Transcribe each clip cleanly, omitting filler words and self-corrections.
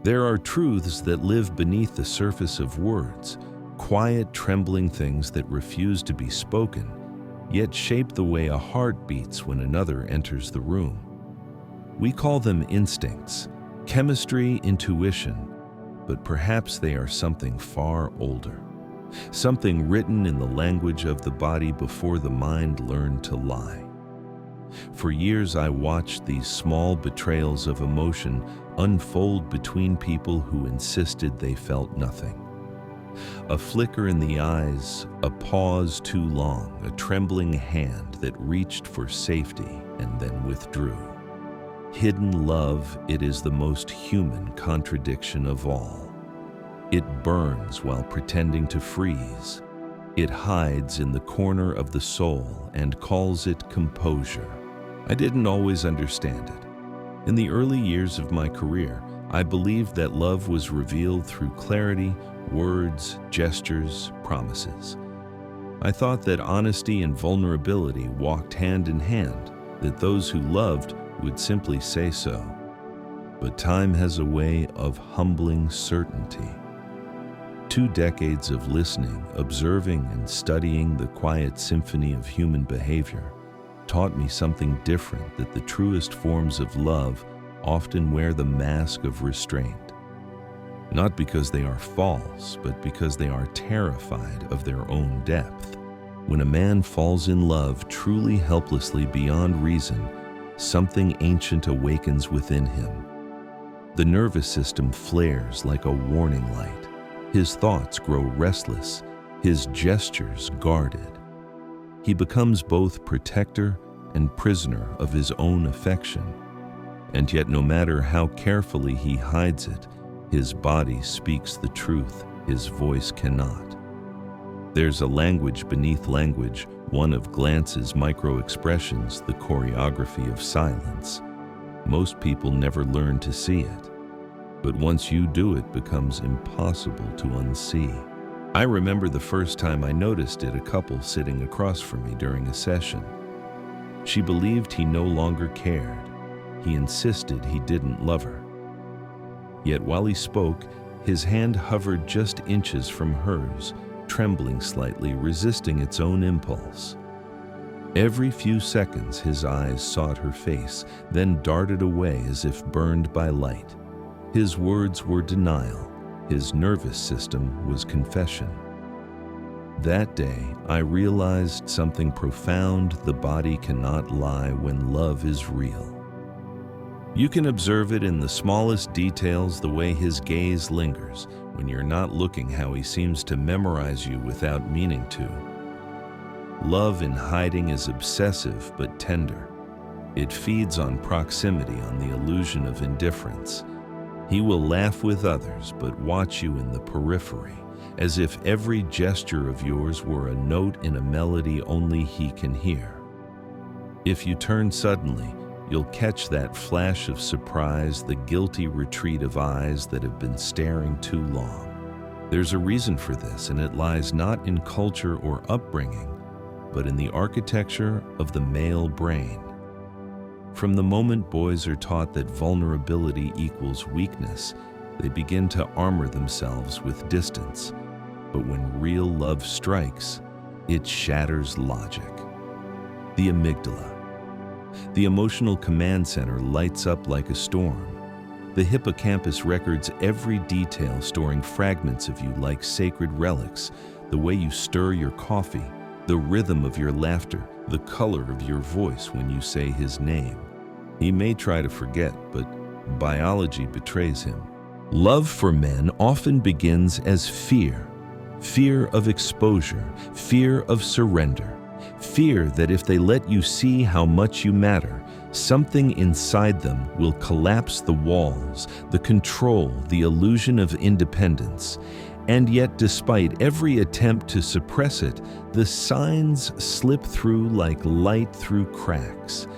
There are truths that live beneath the surface of words, quiet, trembling things that refuse to be spoken, yet shape the way a heart beats when another enters the room. We call them instincts, chemistry, intuition, but perhaps they are something far older, something written in the language of the body before the mind learned to lie. For years I watched these small betrayals of emotion unfold between people who insisted they felt nothing. A flicker in the eyes, a pause too long, a trembling hand that reached for safety and then withdrew. Hidden love, it is the most human contradiction of all. It burns while pretending to freeze. It hides in the corner of the soul and calls it composure. I didn't always understand it. In the early years of my career, I believed that love was revealed through clarity, words, gestures, promises. I thought that honesty and vulnerability walked hand in hand, that those who loved would simply say so. But time has a way of humbling certainty. 2 decades of listening, observing, and studying the quiet symphony of human behavior taught me something different, that the truest forms of love often wear the mask of restraint. Not because they are false, but because they are terrified of their own depth. When a man falls in love truly helplessly beyond reason, something ancient awakens within him. The nervous system flares like a warning light. His thoughts grow restless, his gestures guarded. He becomes both protector and prisoner of his own affection. And yet, no matter how carefully he hides it, his body speaks the truth, his voice cannot. There's a language beneath language, one of glances, micro-expressions, the choreography of silence. Most people never learn to see it, but once you do, it becomes impossible to unsee. I remember the first time I noticed it, a couple sitting across from me during a session. She believed he no longer cared. He insisted he didn't love her. Yet while he spoke, his hand hovered just inches from hers, trembling slightly, resisting its own impulse. Every few seconds, his eyes sought her face, then darted away as if burned by light. His words were denial. His nervous system was confession. That day, I realized something profound: the body cannot lie when love is real. You can observe it in the smallest details, the way his gaze lingers when you're not looking, how he seems to memorize you without meaning to. Love in hiding is obsessive but tender. It feeds on proximity, on the illusion of indifference. He will laugh with others but watch you in the periphery, as if every gesture of yours were a note in a melody only he can hear. If you turn suddenly, you'll catch that flash of surprise, the guilty retreat of eyes that have been staring too long. There's a reason for this, and it lies not in culture or upbringing, but in the architecture of the male brain. From the moment boys are taught that vulnerability equals weakness, they begin to armor themselves with distance. But when real love strikes, it shatters logic. The amygdala. The emotional command center lights up like a storm. The hippocampus records every detail, storing fragments of you like sacred relics: the way you stir your coffee, the rhythm of your laughter, the color of your voice when you say his name. He may try to forget, but biology betrays him. Love for men often begins as fear. Fear of exposure, fear of surrender, fear that if they let you see how much you matter, something inside them will collapse: the walls, the control, the illusion of independence. And yet, despite every attempt to suppress it, the signs slip through like light through cracks.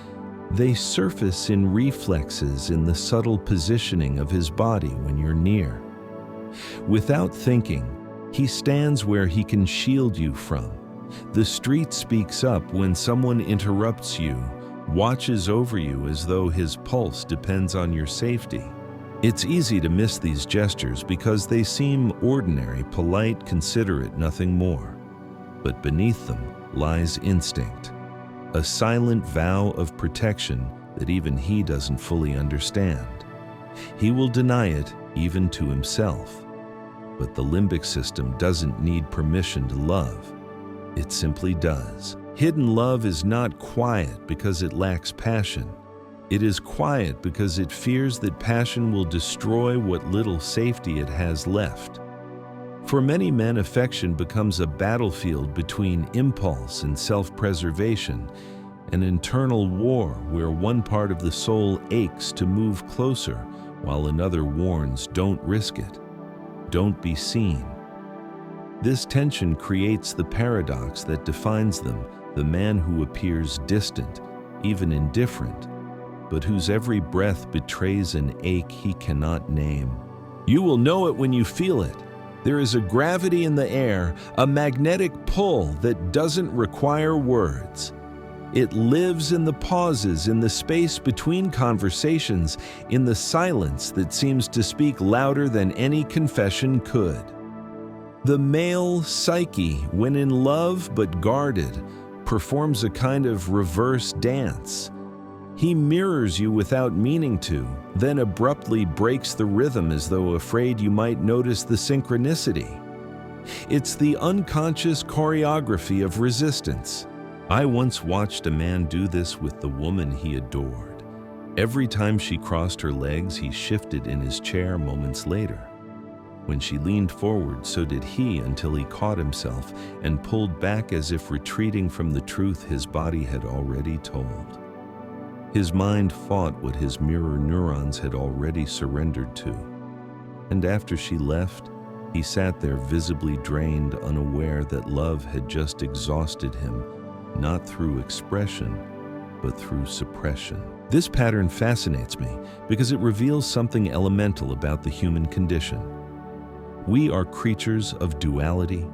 They surface in reflexes, in the subtle positioning of his body when you're near. Without thinking, he stands where he can shield you from. The street speaks up when someone interrupts you, watches over you as though his pulse depends on your safety. It's easy to miss these gestures because they seem ordinary, polite, considerate, nothing more. But beneath them lies instinct, a silent vow of protection that even he doesn't fully understand. He will deny it even to himself. But the limbic system doesn't need permission to love. It simply does. Hidden love is not quiet because it lacks passion. It is quiet because it fears that passion will destroy what little safety it has left. For many men, affection becomes a battlefield between impulse and self-preservation, an internal war where one part of the soul aches to move closer while another warns, don't risk it, don't be seen. This tension creates the paradox that defines them, the man who appears distant, even indifferent, but whose every breath betrays an ache he cannot name. You will know it when you feel it. There is a gravity in the air, a magnetic pull that doesn't require words. It lives in the pauses, in the space between conversations, in the silence that seems to speak louder than any confession could. The male psyche, when in love but guarded, performs a kind of reverse dance. He mirrors you without meaning to, then abruptly breaks the rhythm as though afraid you might notice the synchronicity. It's the unconscious choreography of resistance. I once watched a man do this with the woman he adored. Every time she crossed her legs, he shifted in his chair moments later. When she leaned forward, so did he, until he caught himself and pulled back as if retreating from the truth his body had already told. His mind fought what his mirror neurons had already surrendered to. And after she left, he sat there visibly drained, unaware that love had just exhausted him, not through expression, but through suppression. This pattern fascinates me because it reveals something elemental about the human condition. We are creatures of duality.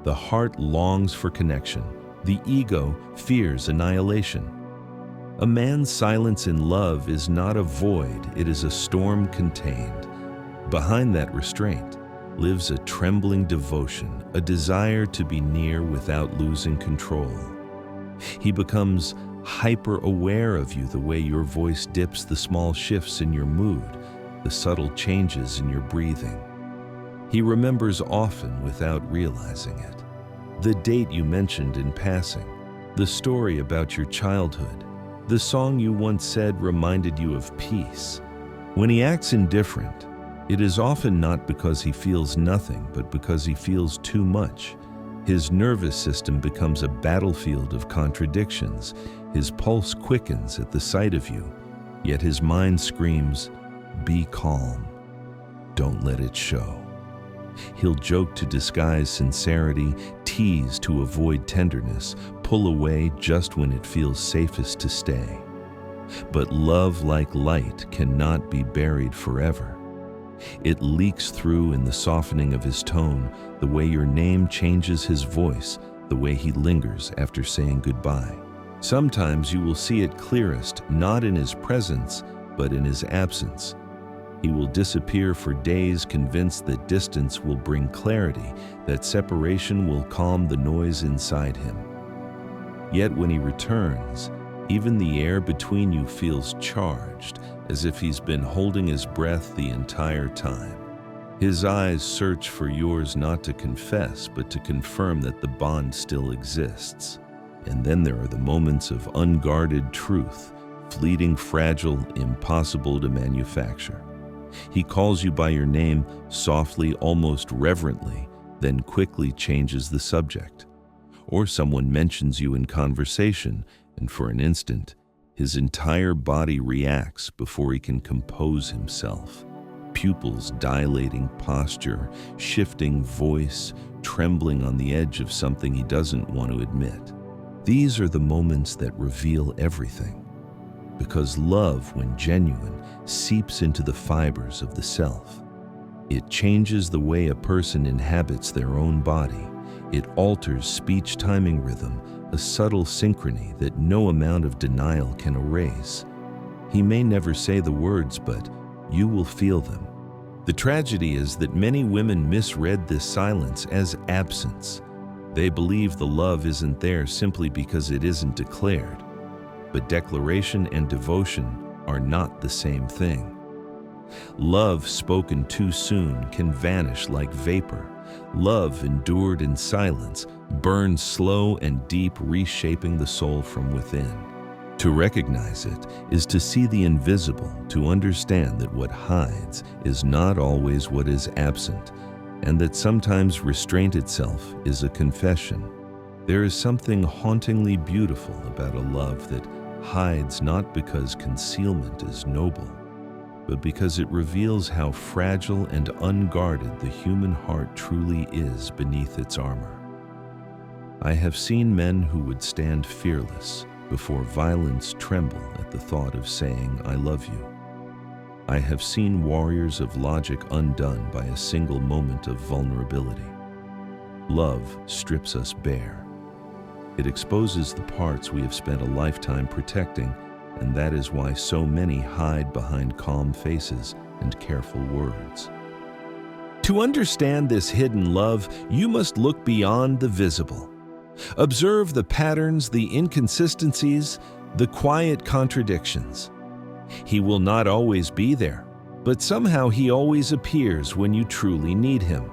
The heart longs for connection. The ego fears annihilation. A man's silence in love is not a void, it is a storm contained. Behind that restraint lives a trembling devotion, a desire to be near without losing control. He becomes hyper-aware of you, the way your voice dips, the small shifts in your mood, the subtle changes in your breathing. He remembers often without realizing it. The date you mentioned in passing, the story about your childhood, the song you once said reminded you of peace. When he acts indifferent, it is often not because he feels nothing, but because he feels too much. His nervous system becomes a battlefield of contradictions. His pulse quickens at the sight of you, yet his mind screams, "Be calm. Don't let it show." He'll joke to disguise sincerity, tease to avoid tenderness, pull away just when it feels safest to stay. But love, like light, cannot be buried forever. It leaks through in the softening of his tone, the way your name changes his voice, the way he lingers after saying goodbye. Sometimes you will see it clearest, not in his presence, but in his absence. He will disappear for days, convinced that distance will bring clarity, that separation will calm the noise inside him. Yet when he returns, even the air between you feels charged, as if he's been holding his breath the entire time. His eyes search for yours, not to confess, but to confirm that the bond still exists. And then there are the moments of unguarded truth, fleeting, fragile, impossible to manufacture. He calls you by your name softly, almost reverently, then quickly changes the subject. Or someone mentions you in conversation, and for an instant, his entire body reacts before he can compose himself. Pupils dilating, posture shifting, voice trembling on the edge of something he doesn't want to admit. These are the moments that reveal everything. Because love, when genuine, seeps into the fibers of the self. It changes the way a person inhabits their own body. It alters speech timing rhythm, a subtle synchrony that no amount of denial can erase. He may never say the words, but you will feel them. The tragedy is that many women misread this silence as absence. They believe the love isn't there simply because it isn't declared. But declaration and devotion are not the same thing. Love spoken too soon can vanish like vapor. Love endured in silence burns slow and deep, reshaping the soul from within. To recognize it is to see the invisible, to understand that what hides is not always what is absent, and that sometimes restraint itself is a confession. There is something hauntingly beautiful about a love that hides not because concealment is noble, but because it reveals how fragile and unguarded the human heart truly is beneath its armor. I have seen men who would stand fearless before violence tremble at the thought of saying, "I love you." I have seen warriors of logic undone by a single moment of vulnerability. Love strips us bare. It exposes the parts we have spent a lifetime protecting, and that is why so many hide behind calm faces and careful words. To understand this hidden love, you must look beyond the visible. Observe the patterns, the inconsistencies, the quiet contradictions. He will not always be there, but somehow he always appears when you truly need him.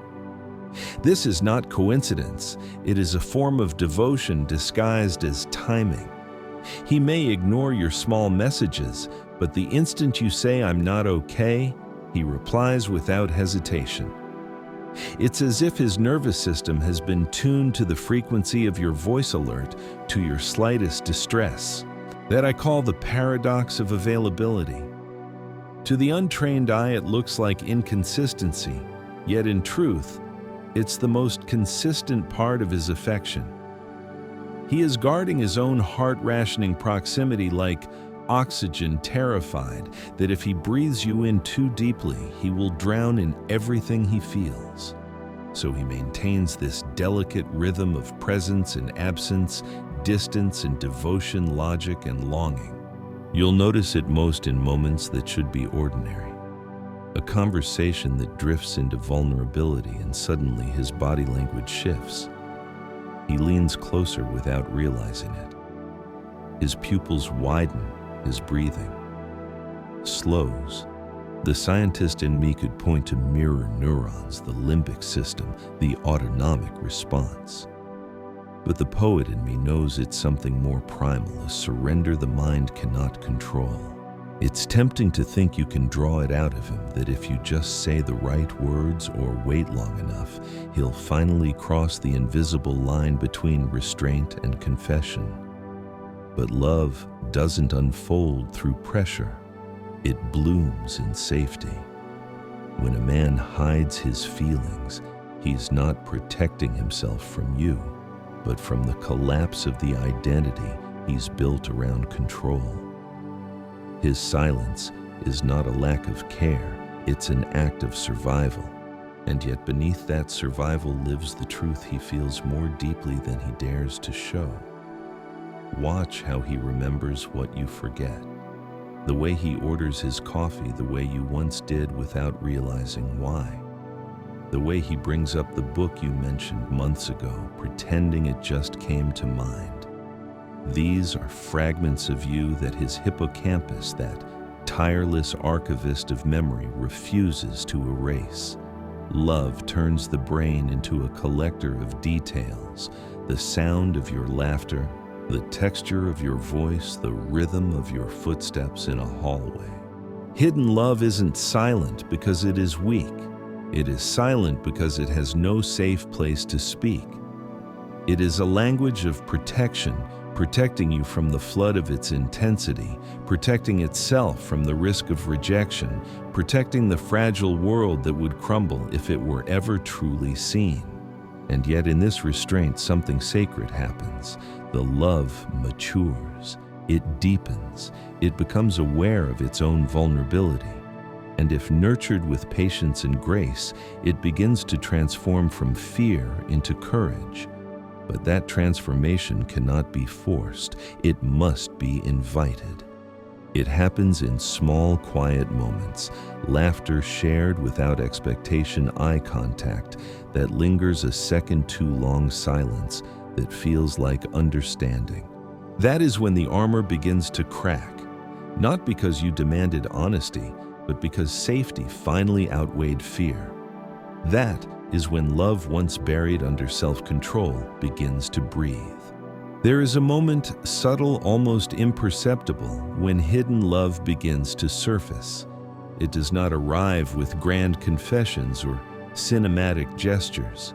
This is not coincidence. It is a form of devotion disguised as timing. He may ignore your small messages, but the instant you say, "I'm not okay," he replies without hesitation. It's as if his nervous system has been tuned to the frequency of your voice alert, to your slightest distress. That I call the paradox of availability. To the untrained eye, it looks like inconsistency, yet in truth, it's the most consistent part of his affection. He is guarding his own heart-rationing proximity like oxygen, terrified that if he breathes you in too deeply, he will drown in everything he feels. So he maintains this delicate rhythm of presence and absence, distance and devotion, logic and longing. You'll notice it most in moments that should be ordinary. A conversation that drifts into vulnerability and suddenly his body language shifts. He leans closer without realizing it. His pupils widen, his breathing slows. The scientist in me could point to mirror neurons, the limbic system, the autonomic response. But the poet in me knows it's something more primal, a surrender the mind cannot control. It's tempting to think you can draw it out of him, that if you just say the right words or wait long enough, he'll finally cross the invisible line between restraint and confession. But love doesn't unfold through pressure. It blooms in safety. When a man hides his feelings, he's not protecting himself from you, but from the collapse of the identity he's built around control. His silence is not a lack of care, it's an act of survival. And yet beneath that survival lives the truth he feels more deeply than he dares to show. Watch how he remembers what you forget. The way he orders his coffee the way you once did without realizing why. The way he brings up the book you mentioned months ago, pretending it just came to mind. These are fragments of you that his hippocampus, that tireless archivist of memory, refuses to erase. Love turns the brain into a collector of details, the sound of your laughter, the texture of your voice, the rhythm of your footsteps in a hallway. Hidden love isn't silent because it is weak. It is silent because it has no safe place to speak. It is a language of protection, protecting you from the flood of its intensity, protecting itself from the risk of rejection, protecting the fragile world that would crumble if it were ever truly seen. And yet in this restraint, something sacred happens. The love matures, it deepens, it becomes aware of its own vulnerability. And if nurtured with patience and grace, it begins to transform from fear into courage. But that transformation cannot be forced, it must be invited. It happens in small, quiet moments, laughter shared without expectation, eye contact that lingers a second too long, silence that feels like understanding. That is when the armor begins to crack, not because you demanded honesty, but because safety finally outweighed fear. That is when love, once buried under self-control, begins to breathe. There is a moment, subtle, almost imperceptible, when hidden love begins to surface. It does not arrive with grand confessions or cinematic gestures.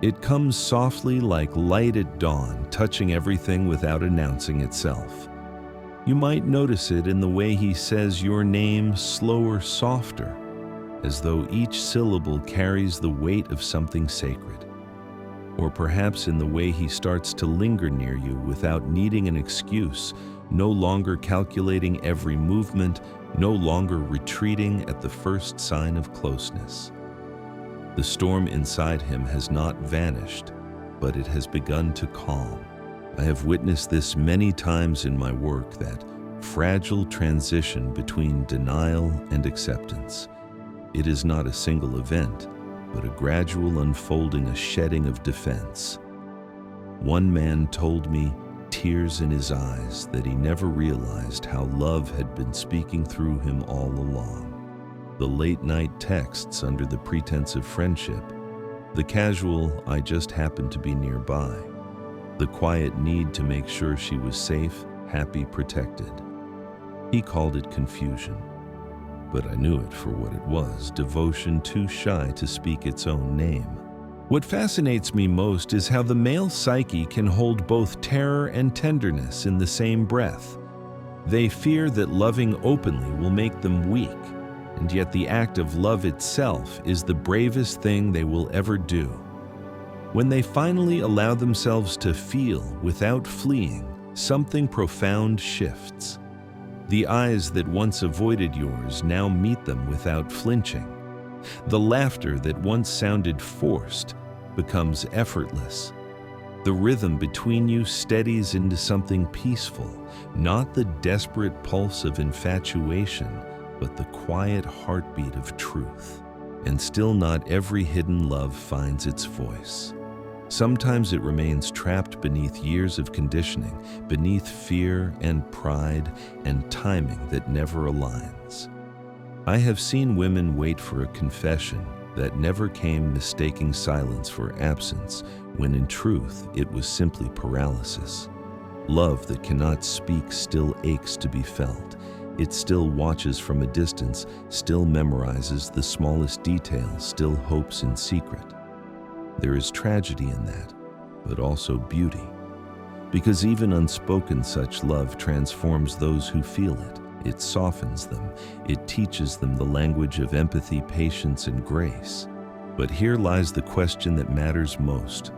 It comes softly like light at dawn, touching everything without announcing itself. You might notice it in the way he says your name slower, softer, as though each syllable carries the weight of something sacred. Or perhaps in the way he starts to linger near you without needing an excuse, no longer calculating every movement, no longer retreating at the first sign of closeness. The storm inside him has not vanished, but it has begun to calm. I have witnessed this many times in my work, that fragile transition between denial and acceptance. It is not a single event, but a gradual unfolding, a shedding of defense. One man told me, tears in his eyes, that he never realized how love had been speaking through him all along. The late-night texts under the pretense of friendship, the casual "I just happened to be nearby," the quiet need to make sure she was safe, happy, protected. He called it confusion, but I knew it for what it was, devotion too shy to speak its own name. What fascinates me most is how the male psyche can hold both terror and tenderness in the same breath. They fear that loving openly will make them weak, and yet the act of love itself is the bravest thing they will ever do. When they finally allow themselves to feel without fleeing, something profound shifts. The eyes that once avoided yours now meet them without flinching. The laughter that once sounded forced becomes effortless. The rhythm between you steadies into something peaceful, not the desperate pulse of infatuation, but the quiet heartbeat of truth. And still, not every hidden love finds its voice. Sometimes it remains trapped beneath years of conditioning, beneath fear and pride and timing that never aligns. I have seen women wait for a confession that never came, mistaking silence for absence, when in truth it was simply paralysis. Love that cannot speak still aches to be felt. It still watches from a distance, still memorizes the smallest details, still hopes in secret. There is tragedy in that, but also beauty. Because even unspoken, such love transforms those who feel it. It softens them. It teaches them the language of empathy, patience, and grace. But here lies the question that matters most.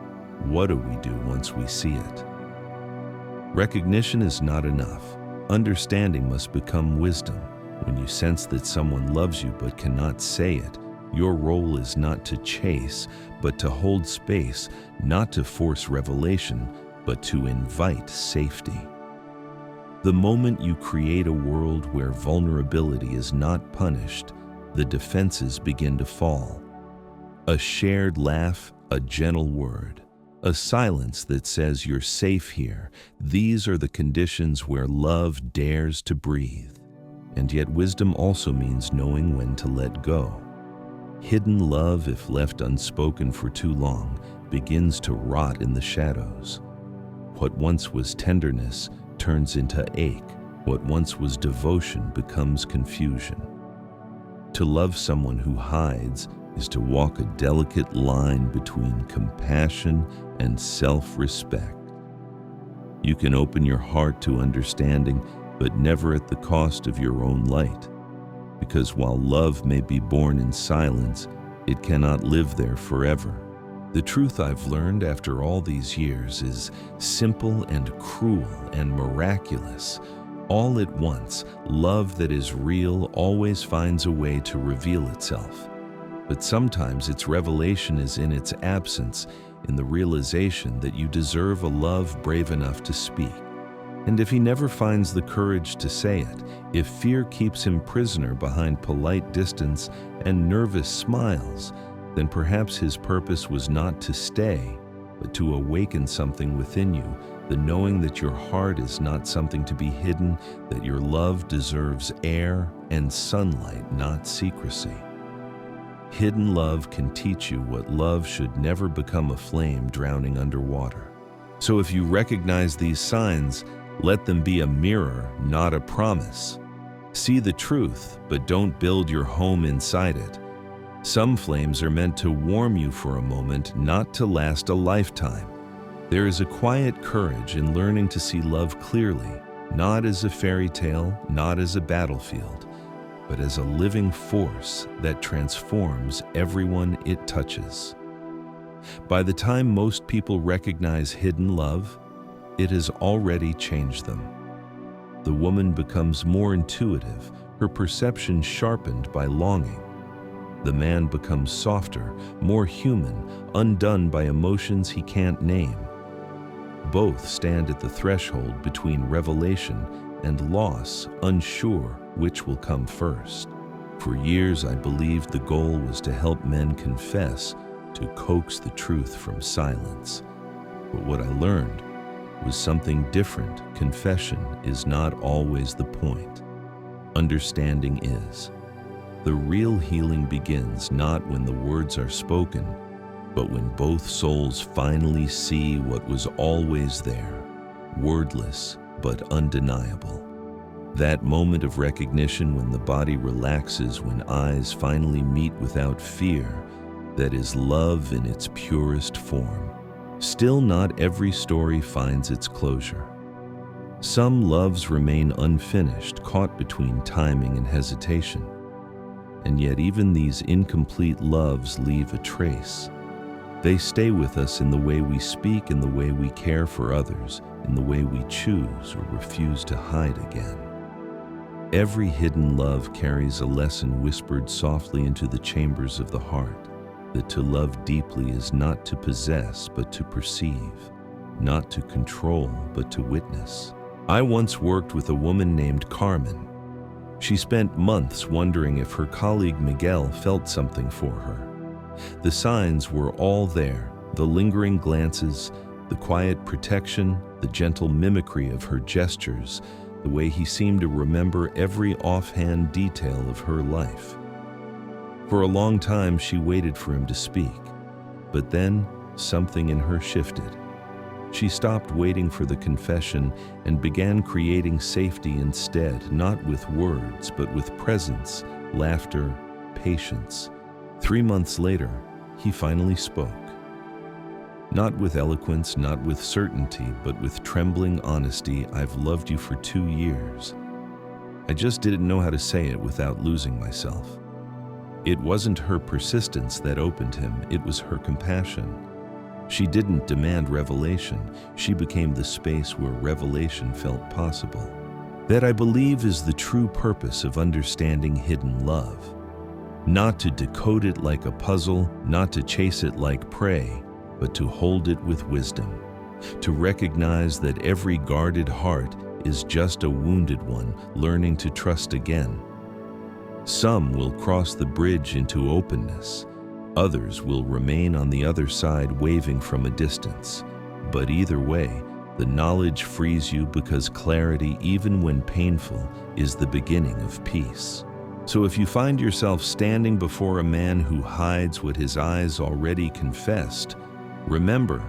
What do we do once we see it? Recognition is not enough. Understanding must become wisdom. When you sense that someone loves you but cannot say it, your role is not to chase, but to hold space, not to force revelation, but to invite safety. The moment you create a world where vulnerability is not punished, the defenses begin to fall. A shared laugh, a gentle word, a silence that says you're safe here. These are the conditions where love dares to breathe. And yet wisdom also means knowing when to let go. Hidden love, if left unspoken for too long, begins to rot in the shadows. What once was tenderness turns into ache. What once was devotion becomes confusion. To love someone who hides is to walk a delicate line between compassion and self-respect. You can open your heart to understanding, but never at the cost of your own light. Because while love may be born in silence, it cannot live there forever. The truth I've learned after all these years is simple and cruel and miraculous. All at once, love that is real always finds a way to reveal itself. But sometimes its revelation is in its absence, in the realization that you deserve a love brave enough to speak. And if he never finds the courage to say it, if fear keeps him prisoner behind polite distance and nervous smiles, then perhaps his purpose was not to stay, but to awaken something within you, the knowing that your heart is not something to be hidden, that your love deserves air and sunlight, not secrecy. Hidden love can teach you what love should never become a flame drowning underwater. So if you recognize these signs, let them be a mirror, not a promise. See the truth, but don't build your home inside it. Some flames are meant to warm you for a moment, not to last a lifetime. There is a quiet courage in learning to see love clearly, not as a fairy tale, not as a battlefield, but as a living force that transforms everyone it touches. By the time most people recognize hidden love, it has already changed them. The woman becomes more intuitive, her perception sharpened by longing. The man becomes softer, more human, undone by emotions he can't name. Both stand at the threshold between revelation and loss, unsure which will come first. For years I believed the goal was to help men confess, to coax the truth from silence. But what I learned was something different. Confession is not always the point. Understanding is. The real healing begins not when the words are spoken, but when both souls finally see what was always there, wordless but undeniable. That moment of recognition when the body relaxes, when eyes finally meet without fear, that is love in its purest form. Still, not every story finds its closure. Some loves remain unfinished, caught between timing and hesitation. And yet even these incomplete loves leave a trace. They stay with us in the way we speak, in the way we care for others, in the way we choose or refuse to hide again. Every hidden love carries a lesson whispered softly into the chambers of the heart, that to love deeply is not to possess but to perceive, not to control but to witness. I once worked with a woman named Carmen. She spent months wondering if her colleague Miguel felt something for her. The signs were all there, the lingering glances, the quiet protection, the gentle mimicry of her gestures, the way he seemed to remember every offhand detail of her life. For a long time she waited for him to speak, but then something in her shifted. She stopped waiting for the confession and began creating safety instead, not with words, but with presence, laughter, patience. 3 months later, he finally spoke. Not with eloquence, not with certainty, but with trembling honesty. "I've loved you for 2 years. I just didn't know how to say it without losing myself." It wasn't her persistence that opened him, it was her compassion. She didn't demand revelation, she became the space where revelation felt possible. That, I believe, is the true purpose of understanding hidden love. Not to decode it like a puzzle, not to chase it like prey, but to hold it with wisdom. To recognize that every guarded heart is just a wounded one learning to trust again. Some will cross the bridge into openness. Others will remain on the other side waving from a distance. But either way, the knowledge frees you, because clarity, even when painful, is the beginning of peace. So if you find yourself standing before a man who hides what his eyes already confessed, remember,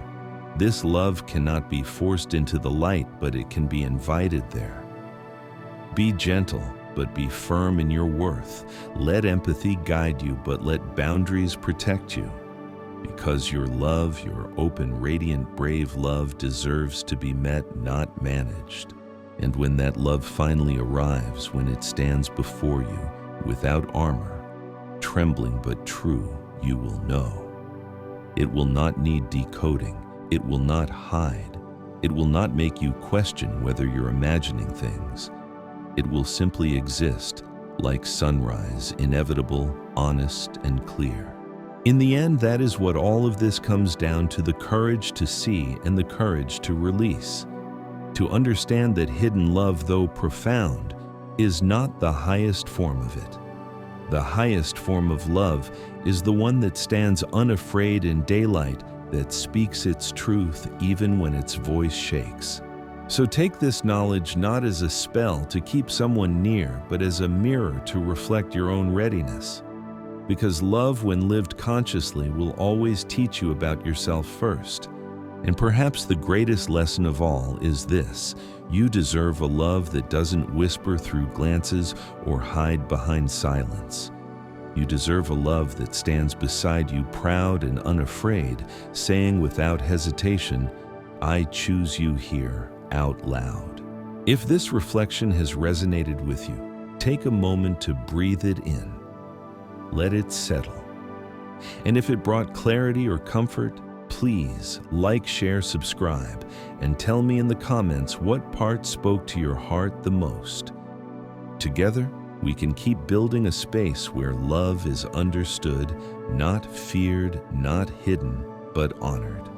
this love cannot be forced into the light, but it can be invited there. Be gentle, but be firm in your worth. Let empathy guide you, but let boundaries protect you. Because your love, your open, radiant, brave love, deserves to be met, not managed. And when that love finally arrives, when it stands before you, without armor, trembling but true, you will know. It will not need decoding. It will not hide. It will not make you question whether you're imagining things. It will simply exist, like sunrise, inevitable, honest, and clear. In the end, that is what all of this comes down to: the courage to see and the courage to release. To understand that hidden love, though profound, is not the highest form of it. The highest form of love is the one that stands unafraid in daylight, that speaks its truth even when its voice shakes. So take this knowledge not as a spell to keep someone near, but as a mirror to reflect your own readiness. Because love, when lived consciously, will always teach you about yourself first. And perhaps the greatest lesson of all is this: you deserve a love that doesn't whisper through glances or hide behind silence. You deserve a love that stands beside you proud and unafraid, saying without hesitation, "I choose you here," out loud. If this reflection has resonated with you, take a moment to breathe it in. Let it settle. And if it brought clarity or comfort, please like, share, subscribe, and tell me in the comments what part spoke to your heart the most. Together, we can keep building a space where love is understood, not feared, not hidden, but honored.